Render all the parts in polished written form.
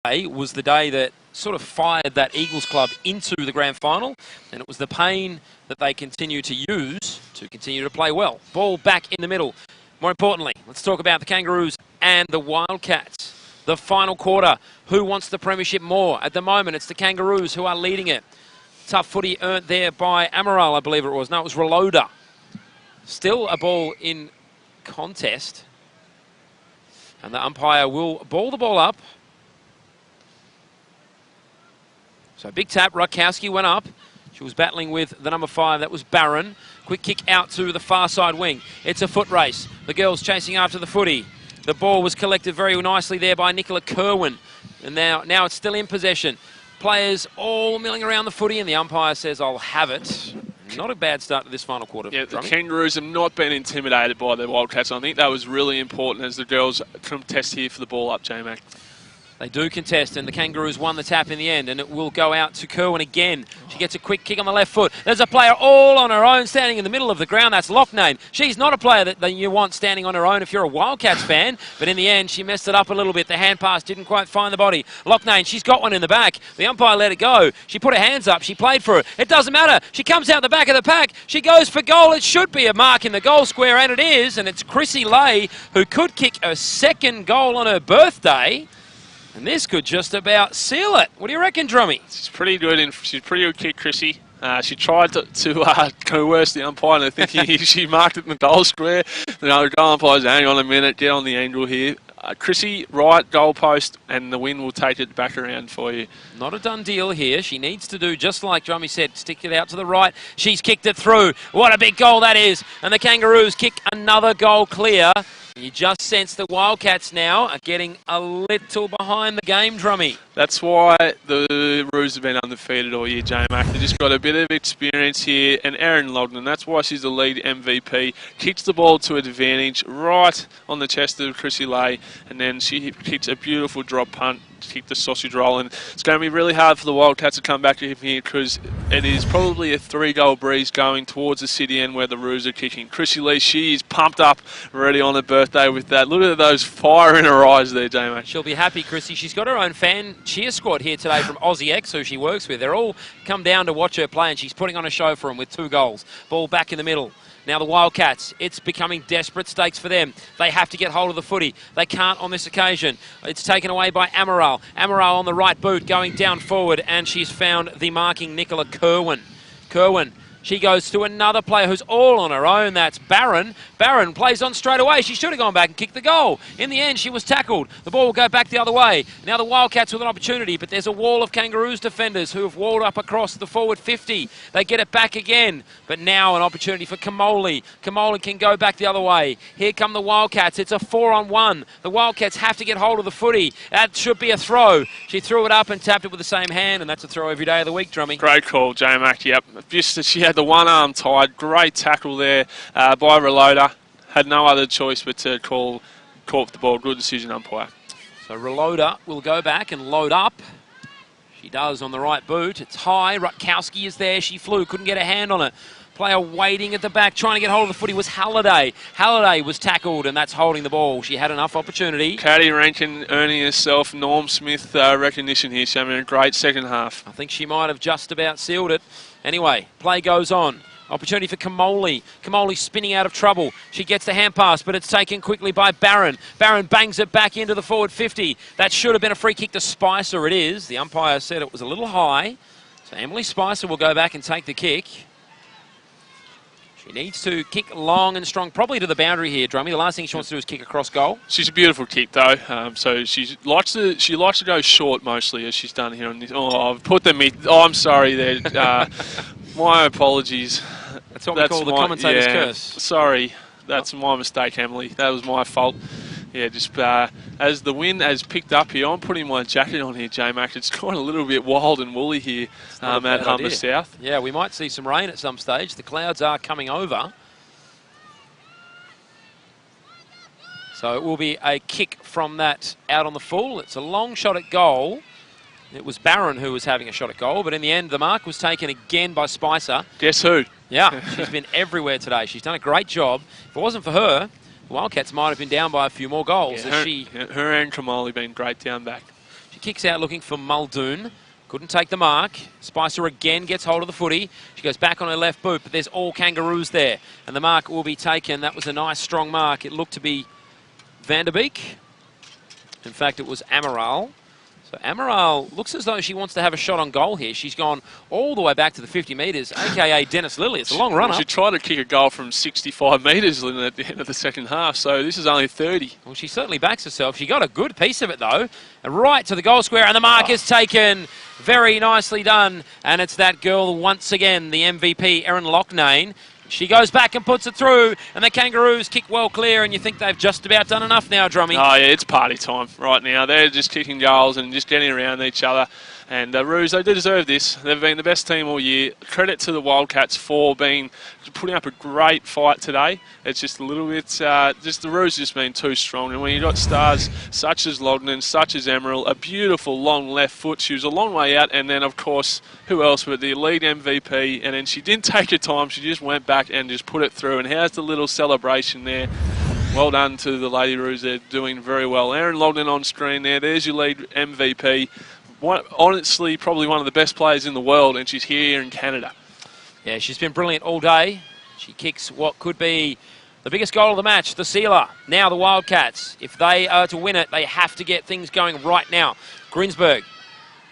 Day was the day that sort of fired that Eagles club into the grand final, and it was the pain that they continue to use to continue to play well. Ball back in the middle. More importantly, let's talk about the Kangaroos and the Wildcats. The final quarter. Who wants the premiership more? At the moment, it's the Kangaroos who are leading it. Tough footy earned there by Amaral, I believe it was. No, it was Reloader. Still a ball in contest. And the umpire will ball the ball up. So big tap, Rutkowski went up. She was battling with the number 5, that was Barron. Quick kick out to the far side wing. It's a foot race. The girls chasing after the footy. The ball was collected very nicely there by Nicola Kerwin. And now it's still in possession. Players all milling around the footy, and the umpire says, I'll have it. Not a bad start to this final quarter. Yeah, the Kangaroos have not been intimidated by the Wildcats. I think that was really important as the girls contest here for the ball up, J-Mac. They do contest, and the Kangaroos won the tap in the end, and it will go out to Kerwin again. She gets a quick kick on the left foot. There's a player all on her own standing in the middle of the ground. That's Loughnane. She's not a player that you want standing on her own if you're a Wildcats fan, but in the end, she messed it up a little bit. The hand pass didn't quite find the body. Loughnane, she's got one in the back. The umpire let it go. She put her hands up. She played for it. It doesn't matter. She comes out the back of the pack. She goes for goal. It should be a mark in the goal square, and it is, and it's Chrissy Lay who could kick a second goal on her birthday. And this could just about seal it. What do you reckon, Drummy? She's pretty good, and she's a pretty good kick, Chrissy. She tried to coerce the umpire, and I think she marked it in the goal square. The goal umpire said, hang on a minute, get on the angle here. Chrissy, right goal post, and the wind will take it back around for you. Not a done deal here. She needs to do just like Drummy said, stick it out to the right. She's kicked it through. What a big goal that is. And the Kangaroos kick another goal clear. You just sense the Wildcats now are getting a little behind the game, Drummy. That's why the Roos have been undefeated all year, J-Mac. They've just got a bit of experience here. And Erin Loughnane, that's why she's the lead MVP. Kicks the ball to advantage right on the chest of Chrissy Lay. And then she kicks a beautiful drop punt, kick the sausage roll. And it's going to be really hard for the Wildcats to come back here because it is probably a 3-goal breeze going towards the city end where the Roos are kicking. Chrissy Lee, she is pumped up, ready on her birthday with that. Look at those fire in her eyes there, J-Mac. She'll be happy, Chrissy. She's got her own fan cheer squad here today from Aussie X, who she works with. They're all come down to watch her play, and she's putting on a show for them with 2 goals. Ball back in the middle. Now the Wildcats, it's becoming desperate stakes for them. They have to get hold of the footy. They can't on this occasion. It's taken away by Amaral. Amaral on the right boot going down forward, and she's found the marking Nicola Kerwin. Kerwin, she goes to another player who's all on her own. That's Barron. Barron plays on straight away. She should have gone back and kicked the goal. In the end, she was tackled. The ball will go back the other way. Now the Wildcats with an opportunity, but there's a wall of Kangaroos defenders who have walled up across the forward 50. They get it back again, but now an opportunity for Kamoli. Kamoli can go back the other way. Here come the Wildcats. It's a 4-on-1. The Wildcats have to get hold of the footy. That should be a throw. She threw it up and tapped it with the same hand, and that's a throw every day of the week, Drummy. Great call, J-Mac. Yep. Just she had the one arm tied. Great tackle there by Reloader. Had no other choice but to call the ball. Good decision, umpire. So Reloader will go back and load up. She does on the right boot. It's high. Rutkowski is there. She flew. Couldn't get a hand on it. Player waiting at the back, trying to get hold of the footy was Halliday. Halliday was tackled, and that's holding the ball. She had enough opportunity. Caddy Rankin earning herself Norm Smith recognition here. She's having a great second half. I think she might have just about sealed it. Anyway, play goes on. Opportunity for Kamoli. Kamoli spinning out of trouble. She gets the hand pass, but it's taken quickly by Barron. Barron bangs it back into the forward 50. That should have been a free kick to Spicer. It is. The umpire said it was a little high. So Emily Spicer will go back and take the kick. She needs to kick long and strong, probably to the boundary here, Drummy. The last thing she wants to do is kick across goal. She's a beautiful kick, though. So she likes to go short mostly, as she's done here on this. Oh, I've put them. Oh, I'm sorry there. My apologies. That's what we call the commentator's curse. Sorry, that's my mistake, Emily. That was my fault. Yeah, just as the wind has picked up here, I'm putting my jacket on here, J-Mac. It's gone a little bit wild and woolly here at Humber South. Yeah, we might see some rain at some stage. The clouds are coming over. So it will be a kick from that out on the full. It's a long shot at goal. It was Barron who was having a shot at goal, but in the end, the mark was taken again by Spicer. Guess who? Yeah, she's been everywhere today. She's done a great job. If it wasn't for her, the Wildcats might have been down by a few more goals. Yeah, her and Kamoli been great down back. She kicks out looking for Muldoon. Couldn't take the mark. Spicer again gets hold of the footy. She goes back on her left boot, but there's all Kangaroos there. And the mark will be taken. That was a nice, strong mark. It looked to be Van der Beek. In fact, it was Amaral. So Amaral looks as though she wants to have a shot on goal here. She's gone all the way back to the 50 metres, a.k.a. Dennis Lilly. It's a long run-up. She tried to kick a goal from 65 metres at the end of the second half, so this is only 30. Well, she certainly backs herself. She got a good piece of it, though. And right to the goal square, and the mark is taken. Very nicely done. And it's that girl once again, the MVP, Erin Loughnane. She goes back and puts it through, and the Kangaroos kick well clear, and you think they've just about done enough now, Drummy. Oh, yeah, it's party time right now. They're just kicking goals and just getting around each other. And Roos, they do deserve this. They've been the best team all year. Credit to the Wildcats for putting up a great fight today. It's just a little bit, just the Roos just been too strong. And when you've got stars such as Loughnane, such as Emerald, a beautiful long left foot, she was a long way out. And then, of course, who else but the league MVP? And then she didn't take her time. She just went back and just put it through. And how's the little celebration there? Well done to the Lady Roos. They're doing very well. Erin Loughnane on screen there. There's your lead MVP. Honestly, probably one of the best players in the world, and she's here in Canada. Yeah, she's been brilliant all day. She kicks what could be the biggest goal of the match, the sealer. Now the Wildcats, if they are to win it, they have to get things going right now. Greensburg,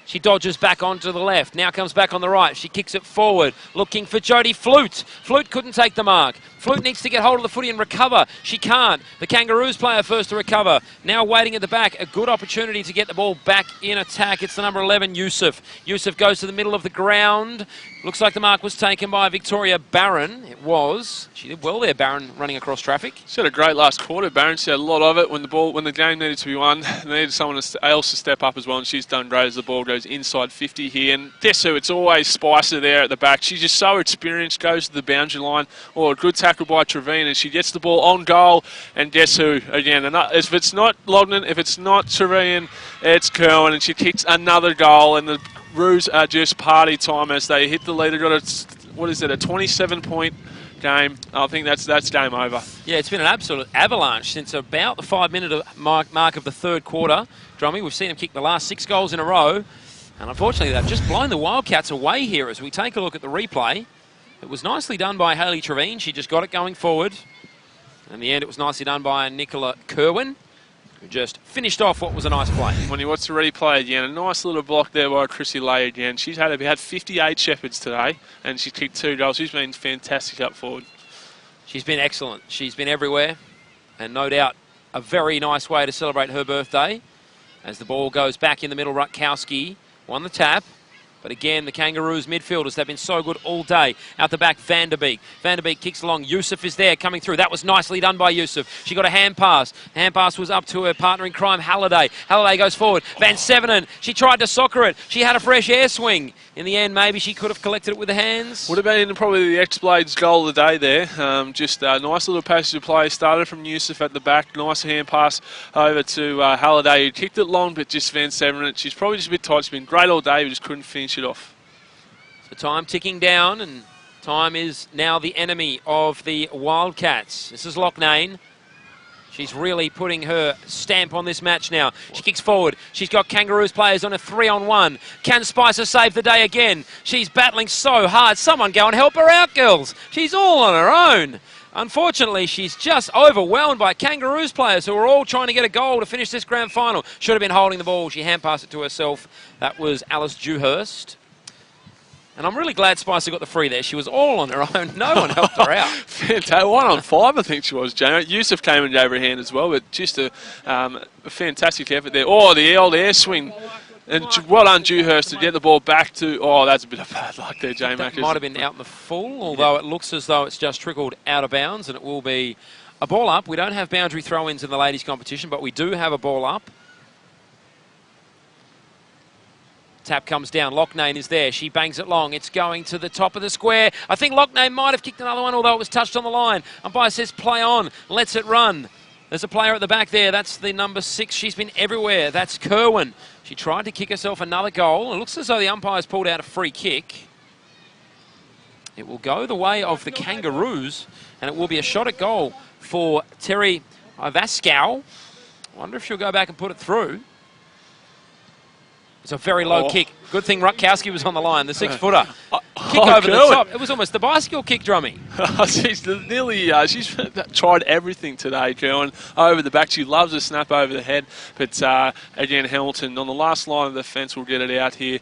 she dodges back onto the left, now comes back on the right. She kicks it forward, looking for Jodie Flute. Flute couldn't take the mark. Flute needs to get hold of the footy and recover. She can't. The Kangaroos player first to recover. Now waiting at the back. A good opportunity to get the ball back in attack. It's the number 11, Yusuf. Yusuf goes to the middle of the ground. Looks like the mark was taken by Victoria Barron. It was. She did well there, Barron, running across traffic. She had a great last quarter, Barron. She had a lot of it when the game needed to be won. They needed someone else to step up as well, and she's done great as the ball goes inside 50 here. And guess who? It's always Spicer there at the back. She's just so experienced, goes to the boundary line. Or a good tackle by Trevine, and she gets the ball on goal. And guess who? Again, if it's not Loughnane, if it's not Trevine, it's Kerwin, and she kicks another goal. And the Roos are just party time as they hit the lead. They've got a 27-point game. I think that's game over. Yeah, it's been an absolute avalanche since about the 5-minute mark of the third quarter. Drummy, we've seen them kick the last 6 goals in a row. And unfortunately, they've just blown the Wildcats away here as we take a look at the replay. It was nicely done by Hayley Trevine. She just got it going forward. In the end, it was nicely done by Nicola Kerwin, who just finished off what was a nice play. When you watch the replay again, a nice little block there by Chrissy Lay again. She's had 58 Shepherds today, and she kicked 2 goals. She's been fantastic up forward. She's been excellent. She's been everywhere, and no doubt a very nice way to celebrate her birthday. As the ball goes back in the middle, Rutkowski won the tap. But again, the Kangaroos midfielders, they've been so good all day. Out the back, Van der Beek. Van der Beek kicks along. Yusuf is there coming through. That was nicely done by Yusuf. She got a hand pass. Hand pass was up to her partner in crime, Halliday. Halliday goes forward. Van Sevenen, she tried to soccer it. She had a fresh air swing. In the end, maybe she could have collected it with the hands. Would have been probably the X-Blades goal of the day there. Just a nice little passage of play. Started from Yusuf at the back. Nice hand pass over to Halliday, who kicked it long, but just Van Sevenen. She's probably just a bit tight. She's been great all day, but just couldn't finish it off. So time ticking down, and time is now the enemy of the Wildcats. This is Loughnane. She's really putting her stamp on this match now. She kicks forward. She's got Kangaroos players on a 3-on-1. Can Spicer save the day again? She's battling so hard. Someone go and help her out, girls. She's all on her own. Unfortunately, she's just overwhelmed by Kangaroos players who are all trying to get a goal to finish this grand final. Should have been holding the ball. She hand-passed it to herself. That was Alice Dewhurst. And I'm really glad Spicer got the free there. She was all on her own. No one helped her out. Fantastic. 1-on-5, I think she was, Jamie. Yusuf came and gave her a hand as well, but just a fantastic effort there. Oh, the old air swing. And well done, Dewhurst, to get the ball back to... Oh, that's a bit of bad luck there, Jamie. That might have been out in the full, although it looks as though it's just trickled out of bounds, and it will be a ball up. We don't have boundary throw-ins in the ladies' competition, but we do have a ball up. Tap comes down. Loughnane is there. She bangs it long. It's going to the top of the square. I think Loughnane might have kicked another one, although it was touched on the line. Umpire says play on. Lets it run. There's a player at the back there. That's the number 6. She's been everywhere. That's Kerwin. She tried to kick herself another goal. It looks as though the umpire's pulled out a free kick. It will go the way of the Kangaroos, and it will be a shot at goal for Terry Ivaskow. I wonder if she'll go back and put it through. It's a very low kick. Good thing Rutkowski was on the line, the 6-footer. Kick Oh, over the top. It was almost the bicycle kick, Drummy. she's tried everything today, Kerwin. Over the back. She loves a snap over the head. But again, Hamilton on the last line of the fence will get it out here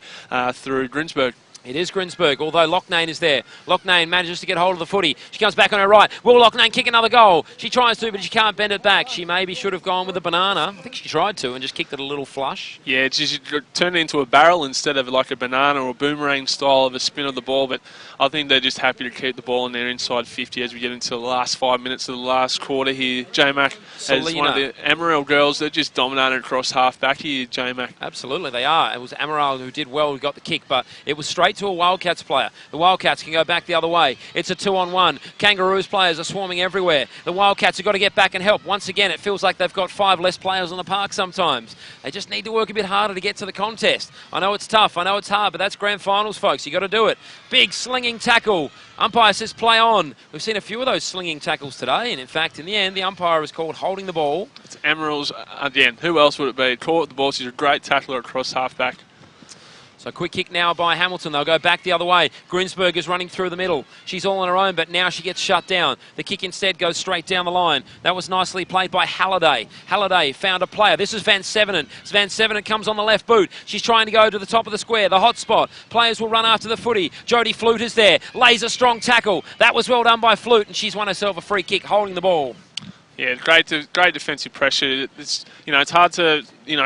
through Grinsberg. It is Grinsberg, although Loughnane is there. Loughnane manages to get hold of the footy. She comes back on her right. Will Loughnane kick another goal? She tries to, but she can't bend it back. She maybe should have gone with a banana. I think she tried to and just kicked it a little flush. Yeah, she turned it into a barrel instead of like a banana or a boomerang style of a spin of the ball. But I think they're just happy to keep the ball in their inside 50 as we get into the last 5 minutes of the last quarter here. J-Mac as one of the Amaral girls. They're just dominating across half back here, J-Mac. Absolutely, they are. It was Amaral who did well, who got the kick, but it was straight to a Wildcats player. The Wildcats can go back the other way. It's a 2-on-1. Kangaroos players are swarming everywhere. The Wildcats have got to get back and help. Once again, it feels like they've got 5 less players on the park sometimes. They just need to work a bit harder to get to the contest. I know it's tough. I know it's hard, but that's grand finals, folks. You've got to do it. Big slinging tackle. Umpire says play on. We've seen a few of those slinging tackles today, and in fact, in the end, the umpire was called holding the ball. It's Amaral's again. Who else would it be? Caught the ball. She's a great tackler across half back. So quick kick now by Hamilton. They'll go back the other way. Grinsberg is running through the middle. She's all on her own, but now she gets shut down. The kick instead goes straight down the line. That was nicely played by Halliday. Halliday found a player. This is Van Sevenen. Van Sevenen comes on the left boot. She's trying to go to the top of the square, the hot spot. Players will run after the footy. Jodie Flute is there. Lays a strong tackle. That was well done by Flute, and she's won herself a free kick holding the ball. Yeah, great defensive pressure. It's hard to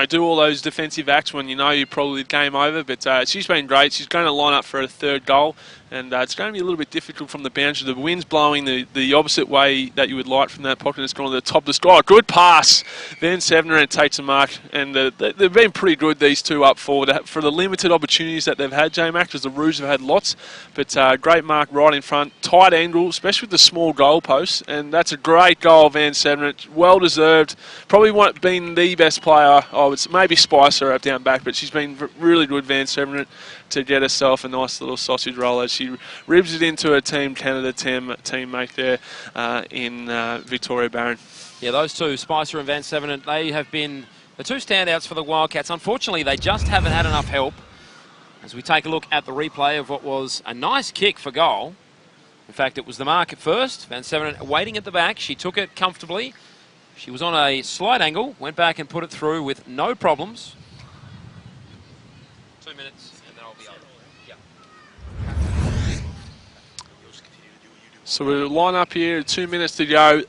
do all those defensive acts when you're probably game over. But she's been great. She's going to line up for a third goal, and it's going to be a little bit difficult from the boundary. The wind's blowing the opposite way that you would like from that pocket. It's gone to the top of the sky. Good pass. Van Sevenen takes a mark, and they've been pretty good, these two up forward, for the limited opportunities that they've had, J-Mac, because the Roos have had lots. But great mark right in front. Tight angle, especially with the small goal posts, and that's a great goal, Van Sevenen. Well deserved. Probably been the best player. I would say, maybe Spicer up down back, but she's been really good, Van Sevenen, to get herself a nice little sausage roll as she ribs it into her Team Canada teammate there in Victoria Barron. Yeah, those two, Spicer and Van Sevenen, they have been the two standouts for the Wildcats. Unfortunately, they just haven't had enough help. As we take a look at the replay of what was a nice kick for goal. In fact, it was the mark at first. Van Sevenen waiting at the back. She took it comfortably. She was on a slight angle, went back and put it through with no problems. 2 minutes, and then I'll be over. Yeah. So we'll line up here, 2 minutes to go.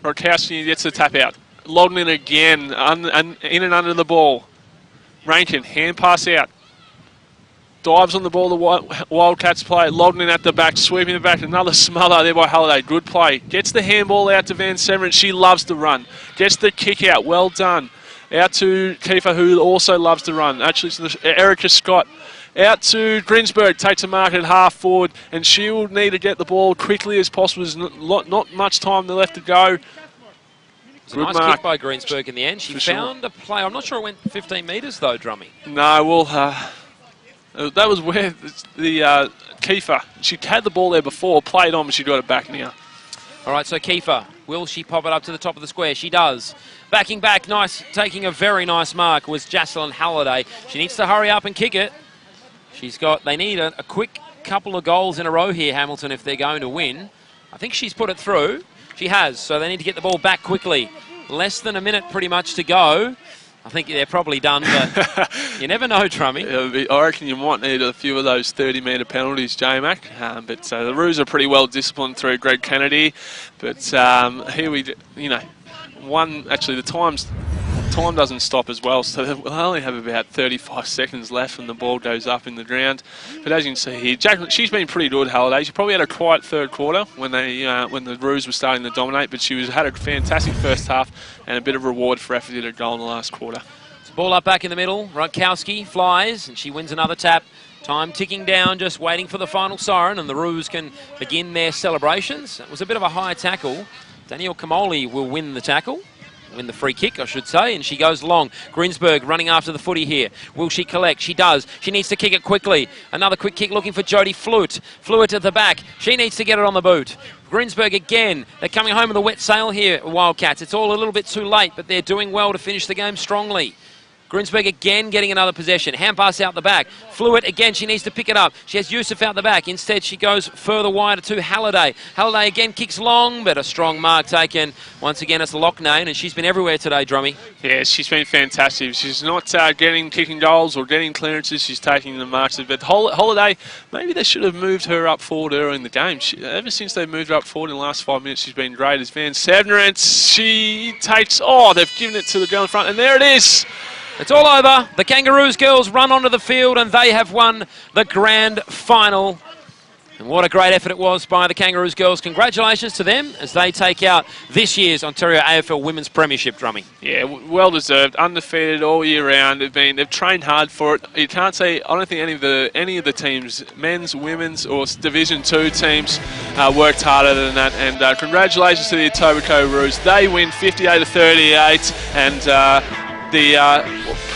Rutkowski gets the tap out. Loughnane again, in and under the ball. Rankin, hand pass out. Dives on the ball, the Wildcats play. Loughnane at the back, sweeping the back. Another smother there by Halliday. Good play. Gets the handball out to Van Sevenen. She loves to run. Gets the kick out. Well done. Out to Kiefer, who also loves to run. Actually, it's Erica Scott. Out to Grinsberg. Takes a mark at half forward. And she will need to get the ball quickly as possible. There's not much time left to go. It's a nice kick by Grinsberg in the end. She found a play. I'm not sure it went 15 metres, though, Drummy. No, well... that was where the Kiefer, she had the ball there before, played on, but she got it back now. All right, so Kiefer, will she pop it up to the top of the square? She does. Backing back, nice, taking a very nice mark was Jocelyn Halliday. She needs to hurry up and kick it. They need a quick couple of goals in a row here, Hamilton, if they're going to win. I think she's put it through. She has, so they need to get the ball back quickly. Less than a minute pretty much to go. I think they're probably done, but you never know, Trummy. I reckon you might need a few of those 30-metre penalties, J-Mac. But the Roos are pretty well disciplined through Greg Kennedy. But here actually the time doesn't stop as well, so we'll only have about 35 seconds left and the ball goes up in the ground. But as you can see here, Jacqueline, she's been pretty good, Halliday. She probably had a quiet third quarter when the Roos were starting to dominate, but she had a fantastic first half and a bit of reward for effort at a goal in the last quarter. It's ball up back in the middle. Rutkowski flies and she wins another tap. Time ticking down, just waiting for the final siren, and the Roos can begin their celebrations. It was a bit of a high tackle. Danielle Kamoli will win the tackle. Win the free kick, I should say, and she goes long. Grinsberg running after the footy here. Will she collect? She does. She needs to kick it quickly. Another quick kick looking for Jodie Flute. Flute at the back. She needs to get it on the boot. Grinsberg again. They're coming home with a wet sail here, Wildcats. It's all a little bit too late, but they're doing well to finish the game strongly. Grinsberg again getting another possession. Hand pass out the back. Fluid again, she needs to pick it up. She has Yusuf out the back. Instead, she goes further wider to Halliday. Halliday again kicks long, but a strong mark taken. Once again, it's Loughnane, and she's been everywhere today, Drummy. Yeah, she's been fantastic. She's not kicking goals or getting clearances. She's taking the marks. But Holiday, maybe they should have moved her up forward early in the game. Ever since they moved her up forward in the last 5 minutes, she's been great. As Van Severance, she takes... Oh, they've given it to the girl in front, and there it is. It's all over. The Kangaroos girls run onto the field and they have won the grand final. And what a great effort it was by the Kangaroos girls. Congratulations to them as they take out this year's Ontario AFL Women's Premiership, Drummy. Yeah, well deserved. Undefeated all year round. They've trained hard for it. You can't say, I don't think any of the teams, men's, women's or Division 2 teams worked harder than that. And congratulations to the Etobicoke Roos. They win 58-38 and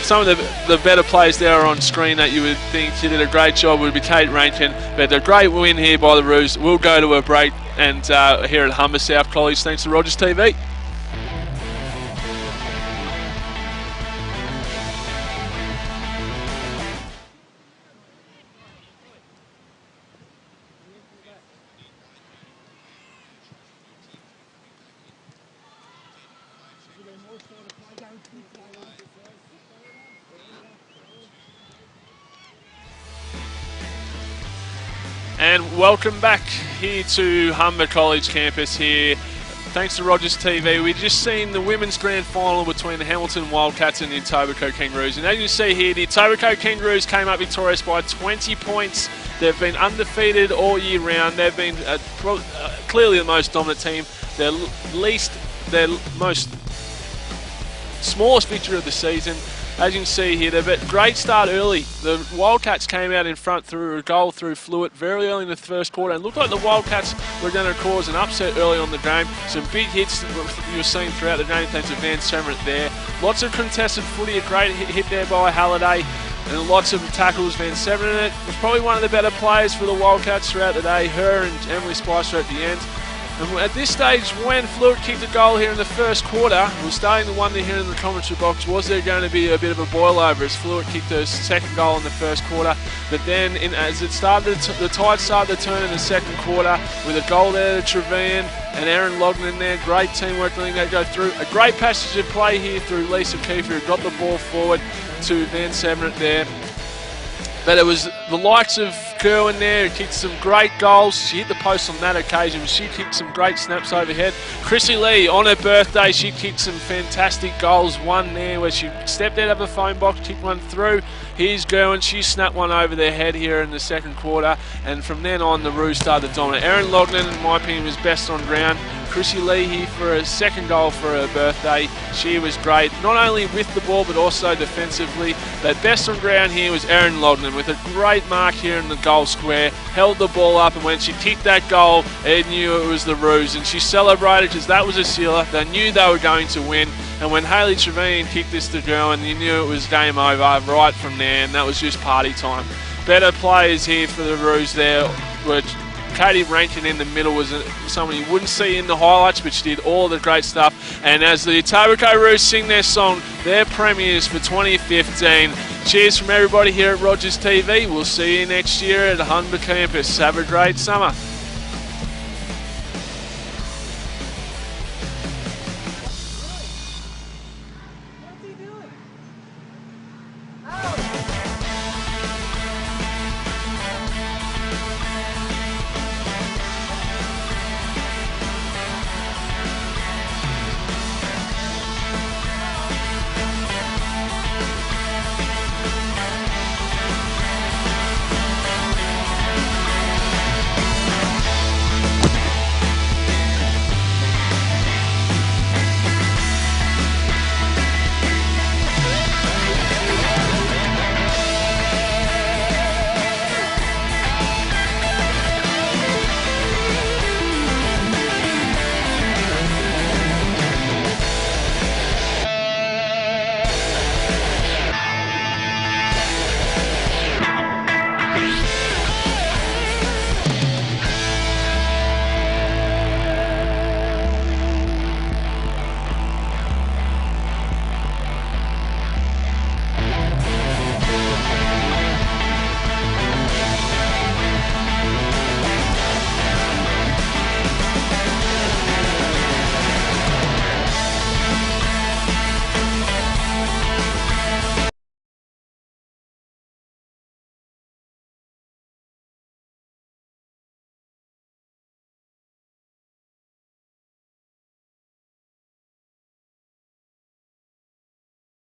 some of the better players there are on screen that you would think she did a great job would be Kate Rankin, but a great win here by the Roos. We'll go to a break and here at Humber South College, thanks to Rogers TV. And welcome back here to Humber College campus here. Thanks to Rogers TV. We've just seen the women's grand final between the Hamilton Wildcats and the Etobicoke Kangaroos. And as you see here, the Etobicoke Kangaroos came up victorious by 20 points. They've been undefeated all year round. They've been clearly the most dominant team. Their most smallest victory of the season. As you can see here, they've had a great start early. The Wildcats came out in front through a goal through Fluid very early in the first quarter. And looked like the Wildcats were going to cause an upset early on the game. Some big hits you were seeing throughout the game thanks to Van Severance there. Lots of contested footy, a great hit there by Halliday. And lots of tackles. Van Severance was probably one of the better players for the Wildcats throughout the day. Her and Emily Spicer at the end. And at this stage, when Fluid kicked a goal here in the first quarter, we're starting to wonder here in the commentary box, was there going to be a bit of a boil over as Fluid kicked her second goal in the first quarter? But then, as it started, the tide started to turn in the second quarter with a goal there to Trevine and Aaron Loughnane there. Great teamwork letting that go through. A great passage of play here through Lisa Kiefer, who got the ball forward to Van Severance there. But it was the likes of Kerwin there who kicked some great goals. She hit the post on that occasion. She kicked some great snaps overhead. Chrissy Lee, on her birthday, she kicked some fantastic goals. One there where she stepped out of her phone box, kicked one through. Here's Gerwin. She snapped one over their head here in the second quarter. And from then on, the Roos started to dominate. Aaron Loughnane, in my opinion, was best on ground. Chrissy Lee here for a second goal for her birthday. She was great, not only with the ball but also defensively. But best on ground here was Aaron Loughnane with a great mark here in the goal square. Held the ball up, and when she kicked that goal, Ed knew it was the Roos. And she celebrated because that was a sealer. They knew they were going to win. And when Hayley Trevine kicked this to go, and you knew it was game over right from there, and that was just party time. Better players here for the Roos there were Katie Rankin in the middle was someone you wouldn't see in the highlights, but she did all the great stuff. And as the Etobicoke Roos sing their song, their premiers for 2015, cheers from everybody here at Rogers TV. We'll see you next year at Humber campus. Have a great summer.